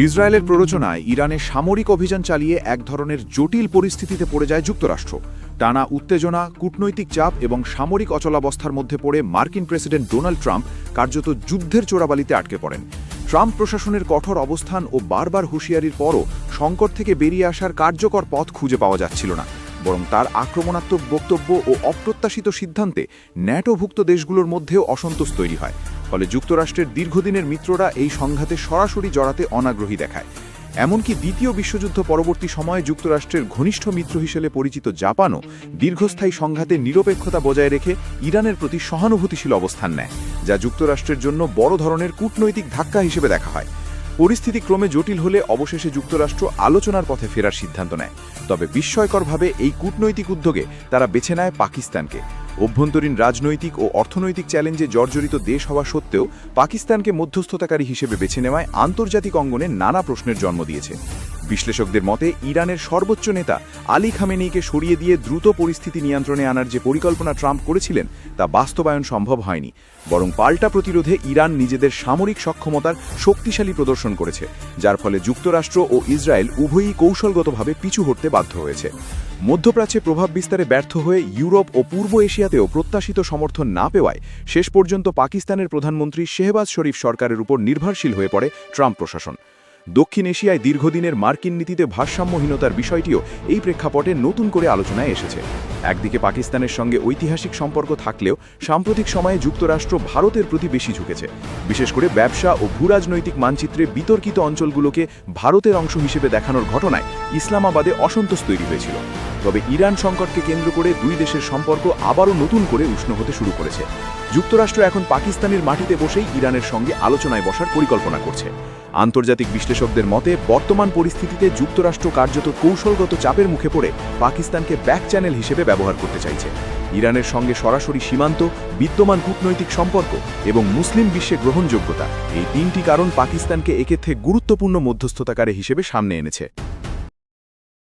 ইসরায়েলের প্ররোচনায় ইরানে সামরিক অভিযান চালিয়ে এক ধরনের জটিল পরিস্থিতিতে পড়ে যায় যুক্তরাষ্ট্র। টানা উত্তেজনা, কূটনৈতিক চাপ এবং সামরিক অচলাবস্থার মধ্যে পড়ে মার্কিন প্রেসিডেন্ট ডোনাল্ড ট্রাম্প কার্যত যুদ্ধের চোরাবালিতে আটকে পড়েন। ট্রাম্প প্রশাসনের কঠোর অবস্থান ও বারবার হুঁশিয়ারির পরও সংকট থেকে বেরিয়ে আসার কার্যকর পথ খুঁজে পাওয়া যাচ্ছিল না, বরং তার আক্রমণাত্মক বক্তব্য ও অপ্রত্যাশিত সিদ্ধান্তে ন্যাটোভুক্ত দেশগুলোর মধ্যেও অসন্তোষ তৈরি হয়। ফলে যুক্তরাষ্ট্রের দীর্ঘদিনের মিত্ররা এই সংঘাতে সরাসরি জড়াতে অনাগ্রহী দেখায়। এমনকি দ্বিতীয় বিশ্বযুদ্ধ পরবর্তী সময়ে যুক্তরাষ্ট্রের ঘনিষ্ঠ মিত্র হিসেবে পরিচিত জাপানও দীর্ঘস্থায়ী সংঘাতে নিরপেক্ষতা বজায় রেখে ইরানের প্রতি সহানুভূতিশীল অবস্থান নেয়, যা যুক্তরাষ্ট্রের জন্য বড় ধরনের কূটনৈতিক ধাক্কা হিসেবে দেখা হয়। পরিস্থিতি ক্রমে জটিল হলে অবশেষে যুক্তরাষ্ট্র আলোচনার পথে ফেরার সিদ্ধান্ত নেয়। তবে বিস্ময়করভাবে এই কূটনৈতিক উদ্যোগে তারা বেছে নেয় পাকিস্তানকে। অভ্যন্তরীণ রাজনৈতিক ও অর্থনৈতিক চ্যালেঞ্জে জর্জরিত দেশ হওয়া সত্ত্বেও পাকিস্তানকে মধ্যস্থতাকারী হিসেবে বেছে নেওয়ায় আন্তর্জাতিক অঙ্গনে নানা প্রশ্নের জন্ম দিয়েছে। বিশ্লেষকদের মতে ইরানের সর্বোচ্চ নেতা আলী খামেনেইকে সরিয়ে দিয়ে দ্রুত পরিস্থিতি নিয়ন্ত্রণে আনার যে পরিকল্পনা ট্রাম্প করেছিলেন তা বাস্তবায়ন সম্ভব হয়নি, বরং পাল্টা প্রতিরোধে ইরান নিজেদের সামরিক সক্ষমতার শক্তিশালী প্রদর্শন করেছে, যার ফলে যুক্তরাষ্ট্র ও ইসরায়েল উভয়ই কৌশলগতভাবে পিছু হটতে বাধ্য হয়েছে। মধ্যপ্রাচ্যে প্রভাব বিস্তারে ব্যর্থ হয়ে ইউরোপ ও পূর্ব এশিয়াতেও প্রত্যাশিত সমর্থন না পেওয়ায় শেষ পর্যন্ত পাকিস্তানের প্রধানমন্ত্রী শেহবাজ শরীফ সরকারের উপর নির্ভরশীল হয়ে পড়ে ট্রাম্প প্রশাসন। দক্ষিণ এশিয়ায় দীর্ঘদিনের মার্কিন নীতিতে ভারসাম্যহীনতার বিষয়টিও এই প্রেক্ষাপটে নতুন করে আলোচনায় এসেছে। একদিকে পাকিস্তানের সঙ্গে ঐতিহাসিক সম্পর্ক থাকলেও সাম্প্রতিক সময়ে যুক্তরাষ্ট্র ভারতের প্রতি বেশি ঝুঁকেছে, বিশেষ করে ব্যবসা ও ভূরাজনৈতিক মানচিত্রে বিতর্কিত অঞ্চলগুলোকে ভারতের অংশ হিসেবে দেখানোর ঘটনায় ইসলামাবাদে অসন্তোষ তৈরি হয়েছিল। তবে ইরান সংকটকে কেন্দ্র করে দুই দেশের সম্পর্ক আবারও নতুন করে উষ্ণ হতে শুরু করেছে। যুক্তরাষ্ট্র এখন পাকিস্তানের মাটিতে বসেই ইরানের সঙ্গে আলোচনায় বসার পরিকল্পনা করছে। আন্তর্জাতিক বিশ্লেষকদের মতে বর্তমান পরিস্থিতিতে যুক্তরাষ্ট্র কার্যত কৌশলগত চাপের মুখে পড়ে পাকিস্তানকে ব্যাক চ্যানেল হিসেবে ব্যবহার করতে চাইছে। ইরানের সঙ্গে সরাসরি সীমান্ত, বিদ্যমান কূটনৈতিক সম্পর্ক এবং মুসলিম বিশ্বে গ্রহণযোগ্যতা, এই তিনটি কারণ পাকিস্তানকে এক্ষেত্রে গুরুত্বপূর্ণ মধ্যস্থতাকারী হিসেবে সামনে এনেছে।